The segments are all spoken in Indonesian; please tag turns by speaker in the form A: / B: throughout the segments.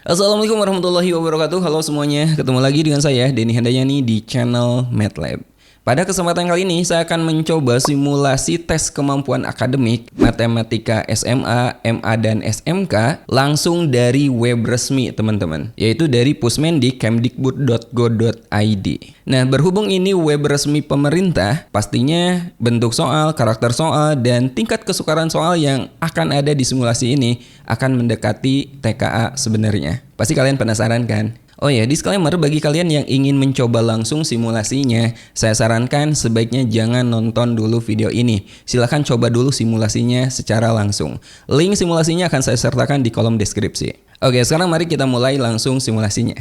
A: Assalamualaikum warahmatullahi wabarakatuh. Halo semuanya, ketemu lagi dengan saya Denny Handayani di channel MathLab. Pada kesempatan kali ini saya akan mencoba simulasi tes kemampuan akademik Matematika SMA, MA, dan SMK langsung dari web resmi teman-teman, yaitu dari Pusmendik kemdikbud.go.id. Nah, berhubung ini web resmi pemerintah, pastinya bentuk soal, karakter soal, dan tingkat kesukaran soal yang akan ada di simulasi ini akan mendekati TKA sebenarnya. Pasti kalian penasaran kan? Oh ya, disclaimer bagi kalian yang ingin mencoba langsung simulasinya, saya sarankan sebaiknya jangan nonton dulu video ini. Silahkan coba dulu simulasinya secara langsung. Link simulasinya akan saya sertakan di kolom deskripsi. Oke, sekarang mari kita mulai langsung simulasinya.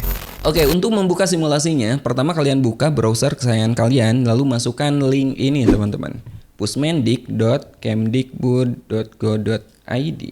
A: Oke, untuk membuka simulasinya, pertama kalian buka browser kesayangan kalian, lalu masukkan link ini teman-teman. pusmendik.kemdikbud.go.id.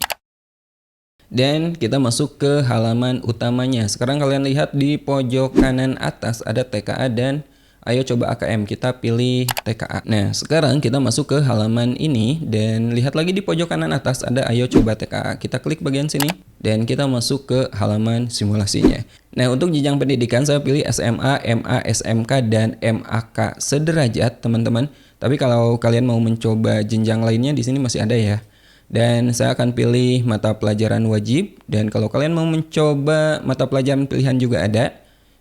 A: Dan kita masuk ke halaman utamanya. Sekarang kalian lihat di pojok kanan atas ada TKA dan ayo coba AKM. Kita pilih TKA. Nah, sekarang kita masuk ke halaman ini dan lihat lagi di pojok kanan atas ada ayo coba TKA. Kita klik bagian sini dan kita masuk ke halaman simulasinya. Nah, untuk jenjang pendidikan saya pilih SMA, MA, SMK, dan MAK sederajat, teman-teman. Tapi kalau kalian mau mencoba jenjang lainnya di sini masih ada ya. Dan saya akan pilih mata pelajaran wajib. Dan kalau kalian mau mencoba mata pelajaran pilihan juga ada.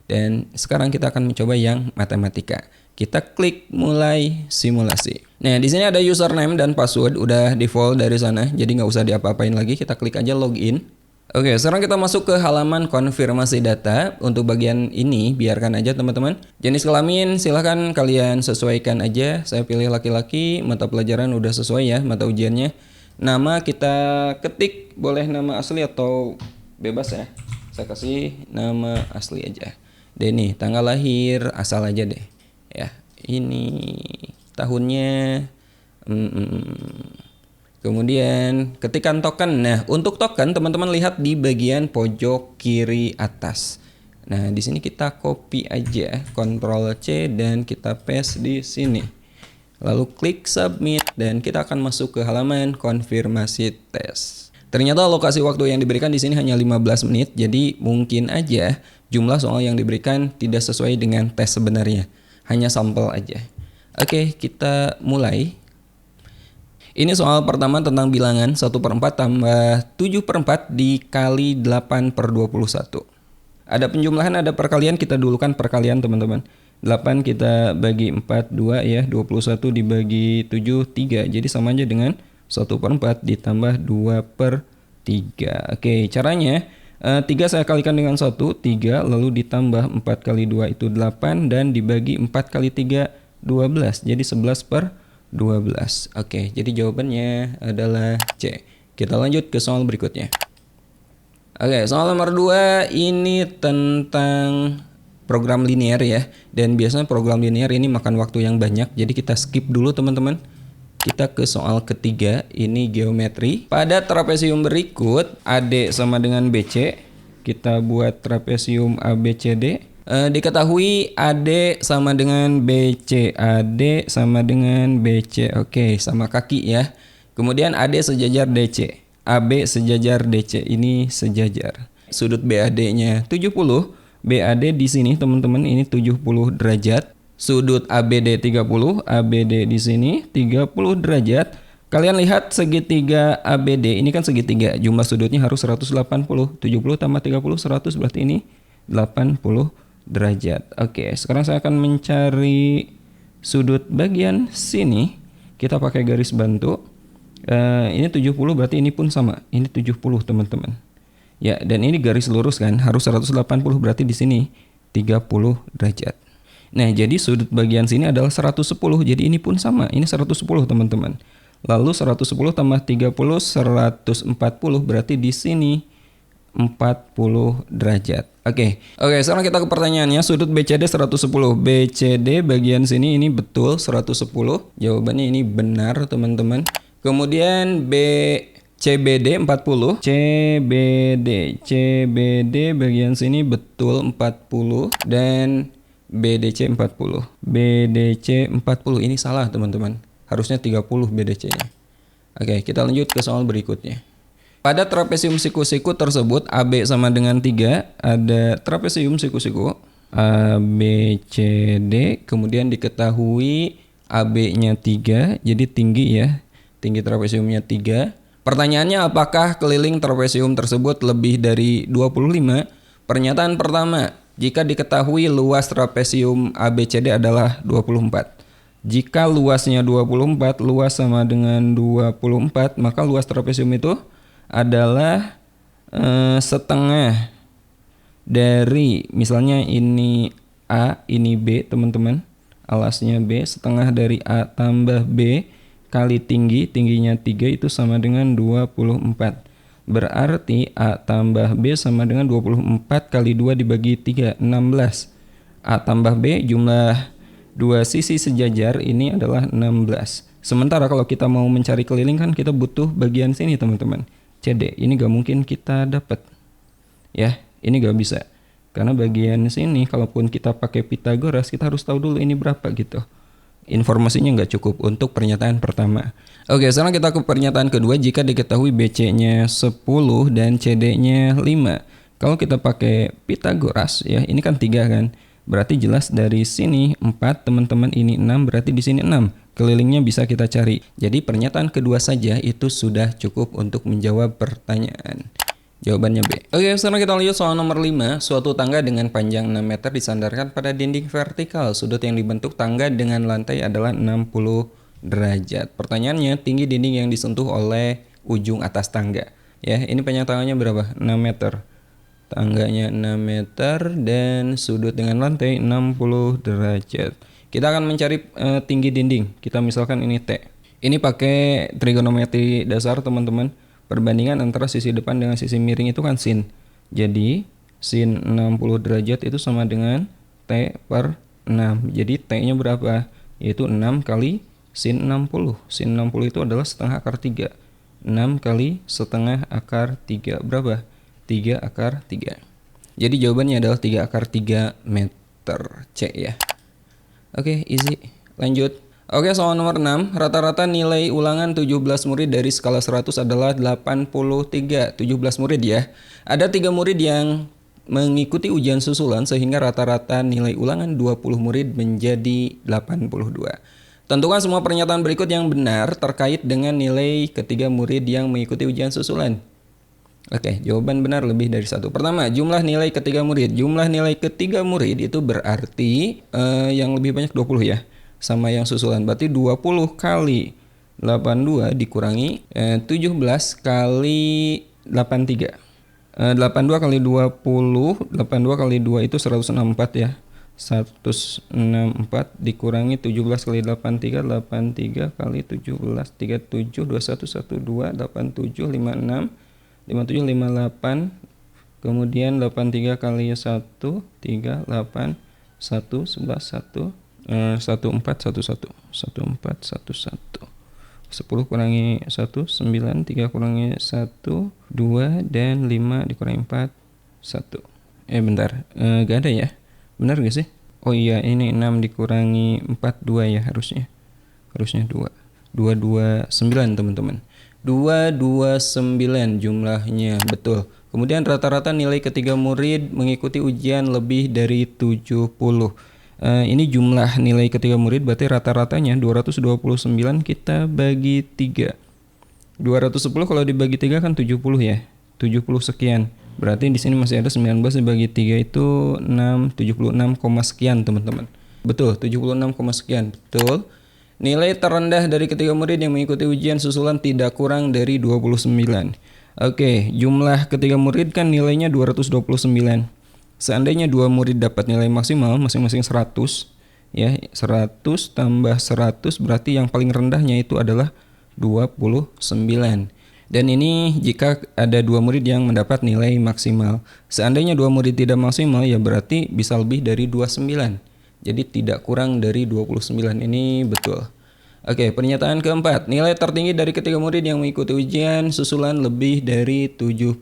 A: Dan sekarang kita akan mencoba yang matematika. Kita klik mulai simulasi. Nah, di sini ada username dan password udah default dari sana. Jadi nggak usah diapa-apain lagi. Kita klik aja login. Oke, sekarang kita masuk ke halaman konfirmasi data. Untuk bagian ini biarkan aja teman-teman. Jenis kelamin silahkan kalian sesuaikan aja. Saya pilih laki-laki. Mata pelajaran udah sesuai ya mata ujiannya. Nama kita ketik, boleh nama asli atau bebas ya. Saya kasih nama asli aja. Denny, tanggal lahir asal aja deh. Ya, ini tahunnya. Kemudian ketikkan token. Nah, untuk token teman-teman lihat di bagian pojok kiri atas. Nah, di sini kita copy aja, Ctrl C dan kita paste di sini. Lalu klik submit dan kita akan masuk ke halaman konfirmasi tes. Ternyata alokasi waktu yang diberikan di sini hanya 15 menit, jadi mungkin aja jumlah soal yang diberikan tidak sesuai dengan tes sebenarnya. Hanya sampel aja. Oke, kita mulai. Ini soal pertama tentang bilangan 1/4 tambah 7/4 dikali 8/21. Ada penjumlahan, ada perkalian, kita dulukan perkalian teman-teman. 8 kita bagi 4, 2 ya, 21 dibagi 7, 3. Jadi sama aja dengan 1/4 ditambah 2/3. Oke, caranya 3 saya kalikan dengan 1, 3, lalu ditambah 4 kali 2 itu 8, dan dibagi 4 kali 3, 12. Jadi 11/12. Oke, jadi jawabannya adalah C. Kita lanjut ke soal berikutnya. Oke, soal nomor 2 ini tentang program linear ya. Dan biasanya program linear ini makan waktu yang banyak. Jadi kita skip dulu teman-teman. Kita ke soal ketiga. Ini geometri. Pada trapesium berikut AD sama dengan BC. Kita buat trapesium ABCD. Diketahui AD sama dengan BC. AD sama dengan BC. Oke, sama kaki ya. Kemudian AD sejajar DC. AB sejajar DC. Ini sejajar. Sudut BAD-nya 70. BAD di sini teman-teman ini 70 derajat. Sudut ABD 30, ABD di sini 30 derajat. Kalian lihat segitiga ABD ini kan segitiga, jumlah sudutnya harus 180. 70 tambah 30 100, berarti ini 80 derajat. Oke, sekarang saya akan mencari sudut bagian sini. Kita pakai garis bantu. Ini 70 berarti ini pun sama. Ini 70 teman-teman. Ya, dan ini garis lurus kan, harus 180, berarti di sini 30 derajat. Nah, jadi sudut bagian sini adalah 110, jadi ini pun sama, ini 110 teman-teman. Lalu 110 tambah 30, 140, berarti di sini 40 derajat. Oke, sekarang kita ke pertanyaannya. Sudut BCD 110, BCD bagian sini ini betul 110, jawabannya ini benar teman-teman. Kemudian CBD 40, CBD bagian sini betul 40, dan BDC 40. BDC 40 ini salah teman-teman. Harusnya 30 BDC-nya. Oke, kita lanjut ke soal berikutnya. Pada trapesium siku-siku tersebut AB sama dengan 3, ada trapesium siku-siku A, B, C, D, kemudian diketahui AB-nya 3, jadi tinggi ya, tinggi trapesiumnya 3. Pertanyaannya, apakah keliling trapesium tersebut lebih dari 25? Pernyataan pertama, jika diketahui luas trapesium ABCD adalah 24. Jika luasnya 24, luas sama dengan 24, maka luas trapesium itu adalah setengah dari, misalnya ini A, ini B teman-teman, alasnya B, setengah dari A tambah B kali tingginya 3 itu sama dengan 24. Berarti A tambah B sama dengan 24 kali 2 dibagi 3, 16. A tambah B, jumlah dua sisi sejajar ini adalah 16. Sementara kalau kita mau mencari keliling kan kita butuh bagian sini teman-teman, CD. Ini gak mungkin kita dapat ya, ini gak bisa, karena bagian sini kalaupun kita pakai Pitagoras kita harus tahu dulu ini berapa gitu. Informasinya nggak cukup untuk pernyataan pertama. Oke, sekarang kita ke pernyataan kedua. Jika diketahui BC-nya 10 dan CD-nya 5. Kalau kita pakai Pitagoras ya, ini kan 3 kan. Berarti jelas dari sini 4, teman-teman, ini 6, berarti di sini 6. Kelilingnya bisa kita cari. Jadi pernyataan kedua saja itu sudah cukup untuk menjawab pertanyaan. Jawabannya B. Oke, sekarang kita lihat soal nomor 5. Suatu tangga dengan panjang 6 meter disandarkan pada dinding vertikal. Sudut yang dibentuk tangga dengan lantai adalah 60 derajat. Pertanyaannya, tinggi dinding yang disentuh oleh ujung atas tangga. Ya, ini penyataannya berapa? 6 meter. Tangganya 6 meter dan sudut dengan lantai 60 derajat. Kita akan mencari tinggi dinding. Kita misalkan ini T. Ini pakai trigonometri dasar, teman-teman. Perbandingan antara sisi depan dengan sisi miring itu kan sin. Jadi sin 60 derajat itu sama dengan T per 6. Jadi T-nya berapa? Yaitu 6 kali sin 60. Sin 60 itu adalah setengah akar 3. 6 kali setengah akar 3. Berapa? 3 akar 3. Jadi jawabannya adalah 3 akar 3 meter. C ya. Oke, easy. Lanjut. Oke, soal nomor 6. Rata-rata nilai ulangan 17 murid dari skala 100 adalah 83. 17 murid ya. Ada 3 murid yang mengikuti ujian susulan sehingga rata-rata nilai ulangan 20 murid menjadi 82. Tentukan semua pernyataan berikut yang benar terkait dengan nilai ketiga murid yang mengikuti ujian susulan. Oke, jawaban benar lebih dari 1. Pertama, jumlah nilai ketiga murid. Jumlah nilai ketiga murid itu berarti yang lebih banyak 20 ya. Sama yang susulan, berarti 20 kali 82 dikurangi 17 kali 83. 82 kali 20, 82 kali 2 itu 164 ya. 164 dikurangi 17 kali 83, 83 kali 17, 37, 21, 12, 87, 56, 57, 58, kemudian 83 kali 1, 3, 8, 1, 11, 1, 1411 10 kurangi 1 9, 3 kurangi 1 2, dan 5 dikurangi 4 1. Bentar, gak ada ya, benar gak sih? Oh iya, ini 6 dikurangi 4 2 ya, harusnya 2 229 teman-teman. 229 jumlahnya, betul. Kemudian rata-rata nilai ketiga murid mengikuti ujian lebih dari 70. Ini jumlah nilai ketiga murid, berarti rata-ratanya 229 kita bagi 3. 210 kalau dibagi 3 kan 70 ya. 70 sekian. Berarti di sini masih ada 19 dibagi 3 itu 6, 76, sekian teman-teman. Betul, 76, sekian. Betul. Nilai terendah dari ketiga murid yang mengikuti ujian susulan tidak kurang dari 29. Oke, jumlah ketiga murid kan nilainya 229. Seandainya 2 murid dapat nilai maksimal masing-masing 100 ya, 100 tambah 100 berarti yang paling rendahnya itu adalah 29. Dan ini jika ada 2 murid yang mendapat nilai maksimal. Seandainya 2 murid tidak maksimal ya berarti bisa lebih dari 29. Jadi tidak kurang dari 29. Ini betul. Oke, pernyataan keempat. Nilai tertinggi dari ketiga murid yang mengikuti ujian susulan lebih dari 76.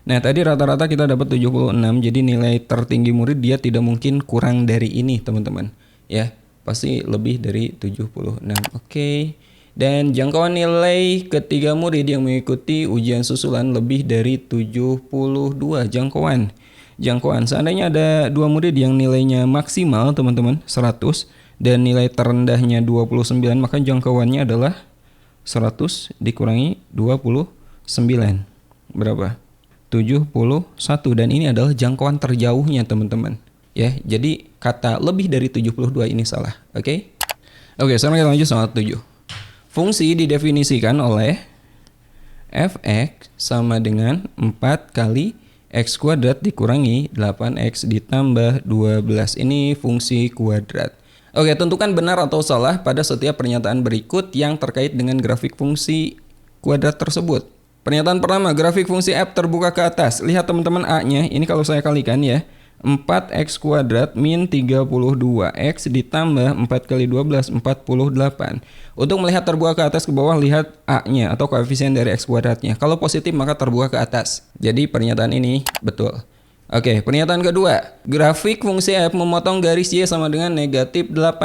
A: Nah, tadi rata-rata kita dapat 76, jadi nilai tertinggi murid dia tidak mungkin kurang dari ini, teman-teman. Ya, pasti lebih dari 76. Oke. Dan jangkauan nilai ketiga murid yang mengikuti ujian susulan lebih dari 72 jangkauan. Seandainya ada 2 murid yang nilainya maksimal teman-teman 100 dan nilai terendahnya 29, maka jangkauannya adalah 100 dikurangi 29. Berapa? 71, dan ini adalah jangkauan terjauhnya teman-teman. Ya, jadi kata lebih dari 72 ini salah. Oke? Oke, sekarang kita lanjut soal 7. Fungsi didefinisikan oleh fx sama dengan 4 kali x kuadrat dikurangi 8x ditambah 12. Ini fungsi kuadrat. Oke, tentukan benar atau salah pada setiap pernyataan berikut yang terkait dengan grafik fungsi kuadrat tersebut. Pernyataan pertama, grafik fungsi f terbuka ke atas. Lihat teman-teman a-nya, ini kalau saya kalikan ya. 4x kuadrat min 32x ditambah 4 kali 12, 48. Untuk melihat terbuka ke atas ke bawah, lihat a-nya atau koefisien dari x kuadratnya. Kalau positif maka terbuka ke atas. Jadi pernyataan ini betul. Oke, pernyataan kedua. Grafik fungsi f memotong garis y sama dengan negatif 18.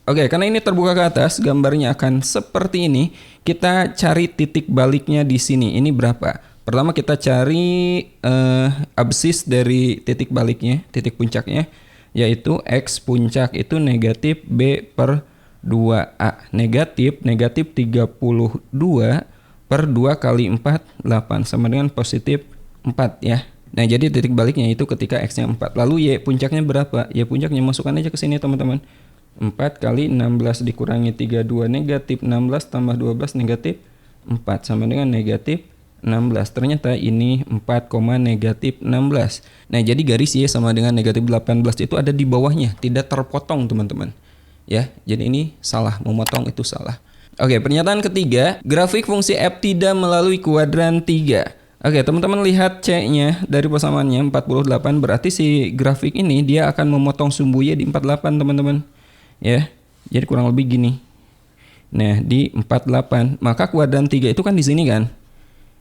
A: Oke, karena ini terbuka ke atas, gambarnya akan seperti ini. Kita cari titik baliknya di sini. Ini berapa? Pertama kita cari absis dari titik baliknya, titik puncaknya, yaitu x puncak itu negatif b per 2a. Negatif 32 per 2 kali 4, 8. Sama dengan positif 4 ya. Nah, jadi titik baliknya itu ketika x-nya 4. Lalu y puncaknya berapa? Y puncaknya masukkan aja ke sini teman-teman. 4 kali 16 dikurangi 32 negatif 16 tambah 12 negatif 4 sama dengan negatif 16. Ternyata ini 4, negatif 16. Nah, jadi garis y sama dengan negatif 18 itu ada di bawahnya, tidak terpotong teman-teman. Ya, jadi ini salah, memotong itu salah. Oke, pernyataan ketiga, grafik fungsi f tidak melalui kuadran 3. Oke, teman-teman lihat C-nya dari persamaannya 48, berarti si grafik ini dia akan memotong sumbu Y di 48, teman-teman. Ya. Jadi kurang lebih gini. Nah, di 48, maka kuadran 3 itu kan di sini kan.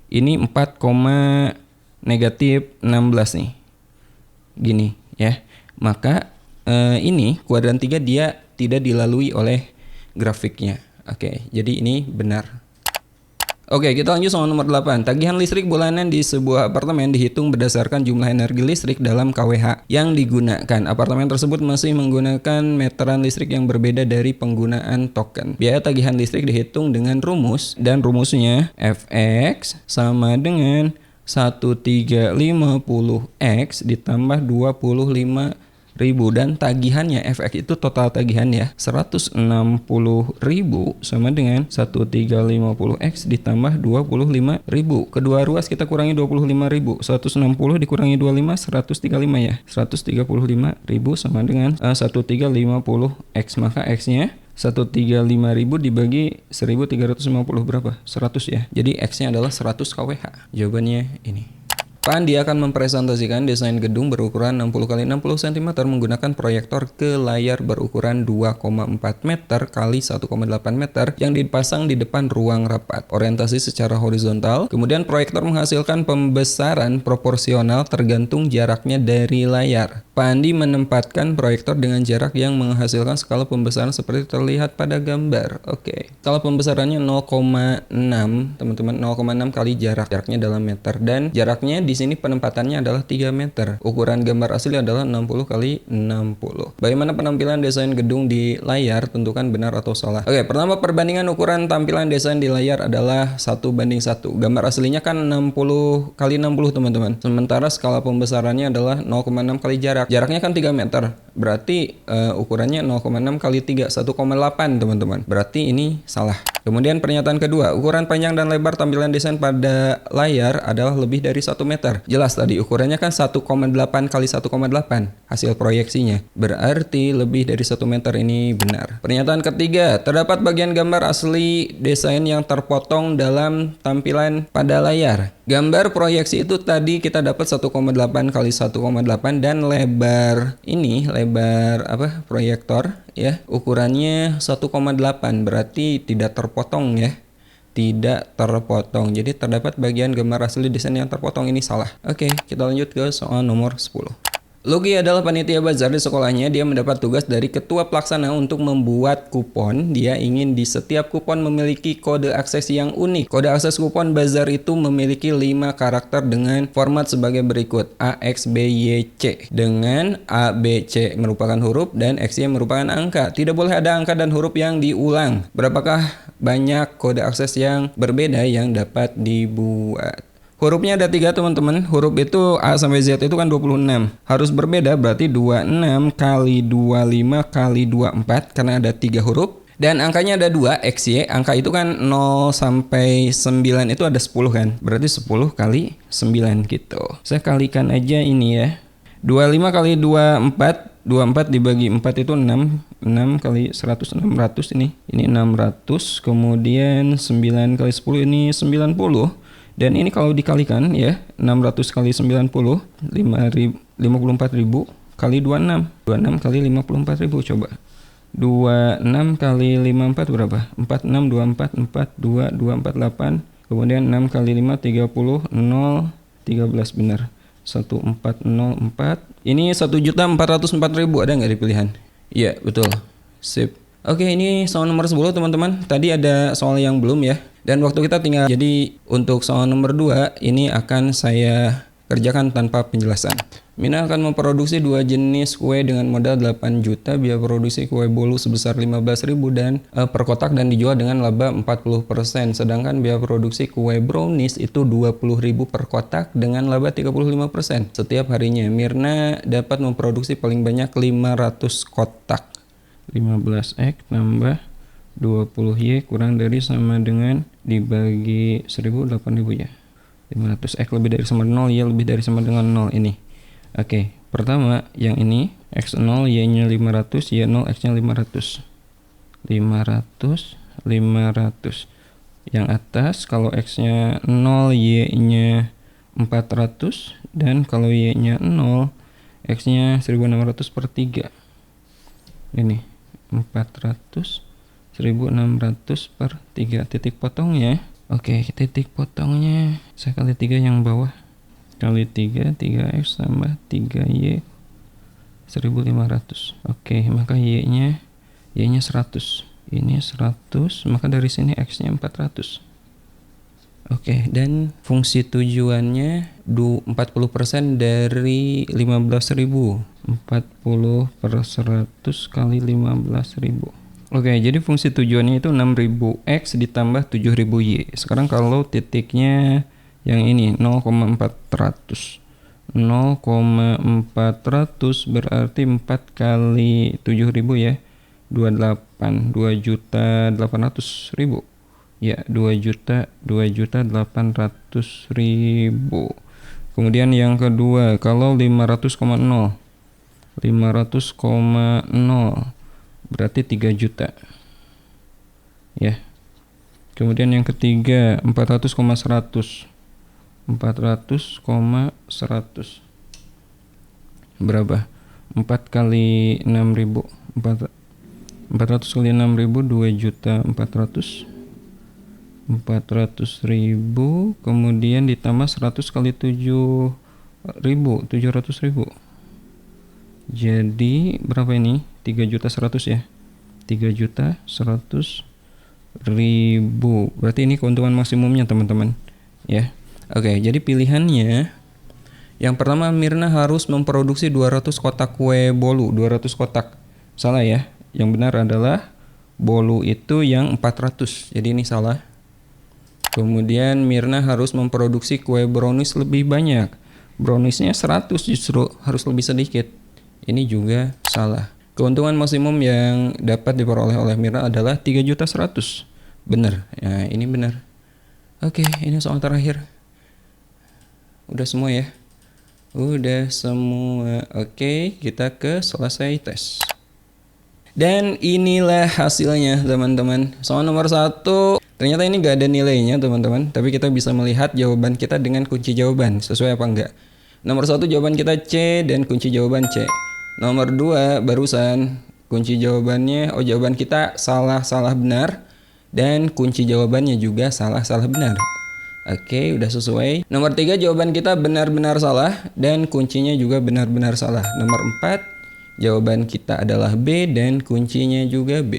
A: Ini 4, negatif 16 nih. Gini, ya. Maka ini kuadran 3 dia tidak dilalui oleh grafiknya. Oke, jadi ini benar. Oke, kita lanjut soal nomor 8. Tagihan listrik bulanan di sebuah apartemen dihitung berdasarkan jumlah energi listrik dalam kWh yang digunakan. Apartemen tersebut masih menggunakan meteran listrik yang berbeda dari penggunaan token. Biaya tagihan listrik dihitung dengan rumus, dan rumusnya Fx sama dengan 1350x ditambah 25.000, dan tagihannya Fx itu total tagihan ya 160.000 sama dengan 1350x ditambah 25.000. Kedua ruas kita kurangi 25.000. 160 dikurangi 25, 135 ya. 135.000 sama dengan 1350x. Maka x-nya 135.000 dibagi 1350 berapa? 100 ya. Jadi x-nya adalah 100 kWh. Jawabannya ini. Pandi akan mempresentasikan desain gedung berukuran 60 x 60 cm menggunakan proyektor ke layar berukuran 2,4 meter x 1,8 meter yang dipasang di depan ruang rapat. Orientasi secara horizontal. Kemudian proyektor menghasilkan pembesaran proporsional tergantung jaraknya dari layar. Pandi menempatkan proyektor dengan jarak yang menghasilkan skala pembesaran seperti terlihat pada gambar. Oke. Skala pembesarannya 0,6, teman-teman, 0,6 kali jaraknya dalam meter, dan jaraknya di sini penempatannya adalah 3 meter. Ukuran gambar asli adalah 60 x 60. Bagaimana penampilan desain gedung di layar? Tentukan benar atau salah. Oke, pertama perbandingan ukuran tampilan desain di layar adalah 1:1. Gambar aslinya kan 60 x 60, teman-teman. Sementara skala pembesarannya adalah 0,6 kali jarak. Jaraknya kan 3 meter. Berarti ukurannya 0,6 x 3, 1,8, teman-teman. Berarti ini salah. Kemudian pernyataan kedua, ukuran panjang dan lebar tampilan desain pada layar adalah lebih dari 1 meter. Jelas tadi ukurannya kan 1,8 x 1,8 hasil proyeksinya. Berarti lebih dari 1 meter, ini benar. Pernyataan ketiga, terdapat bagian gambar asli desain yang terpotong dalam tampilan pada layar. Gambar proyeksi itu tadi kita dapat 1,8 x 1,8, dan lebar ini, lebar proyektor ya, ukurannya 1,8, berarti tidak terpotong ya. Tidak terpotong. Jadi terdapat bagian gambar asli desain yang terpotong, ini salah. Oke, kita lanjut ke soal nomor 10. Lucky adalah panitia bazar di sekolahnya. Dia mendapat tugas dari ketua pelaksana untuk membuat kupon. Dia ingin di setiap kupon memiliki kode akses yang unik. Kode akses kupon bazar itu memiliki 5 karakter dengan format sebagai berikut: A, X, B, Y, C. Dengan A, B, C merupakan huruf dan X, Y merupakan angka. Tidak boleh ada angka dan huruf yang diulang. Berapakah banyak kode akses yang berbeda yang dapat dibuat? Hurufnya ada 3 teman-teman. Huruf itu A sampai Z itu kan 26. Harus berbeda, berarti 26 kali 25 kali 24 karena ada 3 huruf. Dan angkanya ada 2, X, Y. Angka itu kan 0 sampai 9 itu ada 10 kan. Berarti 10 kali 9 gitu. Saya kalikan aja ini ya. 25 kali 24, 24 dibagi 4 itu 6. 6 kali 100, 600 ini. Ini 600, kemudian 9 kali 10 ini 90. Dan ini kalau dikalikan ya, 600 kali 90, 54.000 kali 26. 26 kali 54.000 coba. 26 kali 54 berapa? 46, 24, 42, 248. Kemudian 6 kali 5, 30, 0, 13 benar. 1404. Ini 1.404.000, ada nggak di pilihan? Iya, betul. Sip. Oke, ini soal nomor 10 teman-teman. Tadi ada soal yang belum ya. Dan waktu kita tinggal, jadi untuk soal nomor 2 ini akan saya kerjakan tanpa penjelasan. Mina akan memproduksi 2 jenis kue dengan modal 8 juta. Biaya produksi kue bolu sebesar 15.000 dan per kotak dan dijual dengan laba 40%. Sedangkan biaya produksi kue brownies itu 20.000 per kotak dengan laba 35%. Setiap harinya Mirna dapat memproduksi paling banyak 500 kotak. 15X tambah 20Y kurang dari sama dengan dibagi 1000, 8.000 ya. 500X lebih dari sama 0, Y lebih dari sama dengan 0 ini. Oke, pertama yang ini X0, Y-nya 500, Y0, X-nya 500. 500, 500. Yang atas kalau X-nya 0, Y-nya 400 dan kalau Y-nya 0, X-nya 1600 per 3. Ini 400, 1600 per 3. Titik potongnya, oke, titik potongnya saya kali 3 yang bawah, kali 3, 3x tambah 3y 1500. Oke, maka y-nya 100. Ini 100, maka dari sini x-nya 400. Oke, dan fungsi tujuannya 40% dari 15.000. 40 per 100 kali 15.000. Oke, jadi fungsi tujuannya itu 6.000x ditambah 7.000y. Sekarang kalau titiknya yang ini 0,400. 0,400 berarti 4 kali 7.000 ya. 28, 2.800.000. Ya, 2.800.000. Kemudian yang kedua, kalau 500,0 berarti 3 juta. Ya. Kemudian yang ketiga, 400,100. 400,100. Berapa? 4 kali 6.000. 400 kali 6.000 2.400.000. 400.000 kemudian ditambah 100 kali 7.000, 700.000. Jadi berapa ini? 3.100.000 ya. 3.100.000. Berarti ini keuntungan maksimumnya teman-teman. Ya. Oke, jadi pilihannya yang pertama, Mirna harus memproduksi 200 kotak kue bolu. 200 kotak. Salah ya. Yang benar adalah bolu itu yang 400. Jadi ini salah. Kemudian Mirna harus memproduksi kue brownies lebih banyak. Browniesnya 100 justru, harus lebih sedikit. Ini juga salah. Keuntungan maksimum yang dapat diperoleh oleh Mirna adalah 3.100.000. Benar. Ya, ini benar. Oke, ini soal terakhir. Udah semua ya? Udah semua. Oke, kita ke selesai tes. Dan inilah hasilnya teman-teman. Soal nomor 1, ternyata ini gak ada nilainya teman-teman. Tapi kita bisa melihat jawaban kita dengan kunci jawaban. Sesuai apa enggak. Nomor 1 jawaban kita C dan kunci jawaban C. Nomor 2 barusan kunci jawabannya, jawaban kita salah benar. Dan kunci jawabannya juga salah benar. Oke, udah sesuai. Nomor 3 jawaban kita benar-benar salah dan kuncinya juga benar-benar salah. Nomor 4 jawaban kita adalah B dan kuncinya juga B.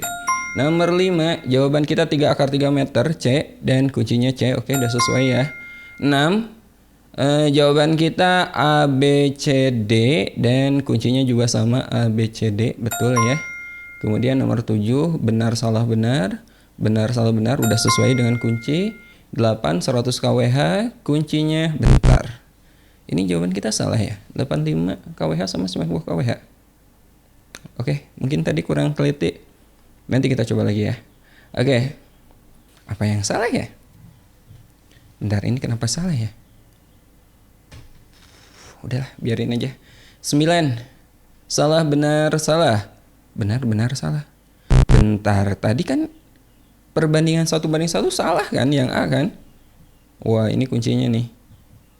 A: Nomor 5 jawaban kita 3 akar 3 meter C dan kuncinya C. Oke, udah sesuai ya. 6 jawaban kita A, B, C, D dan kuncinya juga sama A, B, C, D. Betul ya. Kemudian nomor 7 benar salah benar. Benar salah benar udah sesuai dengan kunci. 8 100 kWh kuncinya bentar. Ini jawaban kita salah ya. 85 kWh sama 90 kWh. Oke, mungkin tadi kurang teliti. Nanti kita coba lagi ya. Oke. Apa yang salah ya? Bentar, ini kenapa salah ya? Udahlah, biarin aja. 9. Salah benar salah. Benar benar salah. Bentar, tadi kan perbandingan 1:1 salah kan yang A kan? Wah, ini kuncinya nih.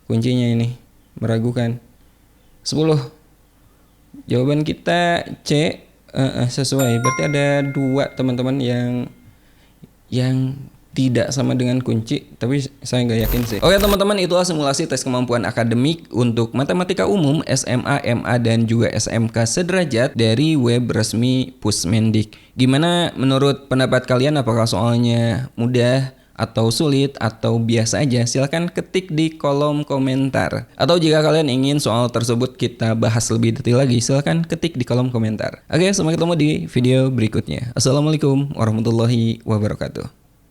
A: Kuncinya ini meragukan. 10. Jawaban kita C sesuai. Berarti ada 2 teman-teman yang tidak sama dengan kunci, tapi saya nggak yakin sih. Oke teman-teman, itulah simulasi tes kemampuan akademik untuk matematika umum SMA, MA, dan juga SMK sederajat dari web resmi Pusmendik. Gimana menurut pendapat kalian? Apakah soalnya mudah atau sulit atau biasa aja? Silahkan ketik di kolom komentar. Atau jika kalian ingin soal tersebut kita bahas lebih detail lagi, silahkan ketik di kolom komentar. Oke, sampai ketemu di video berikutnya. Assalamualaikum warahmatullahi wabarakatuh.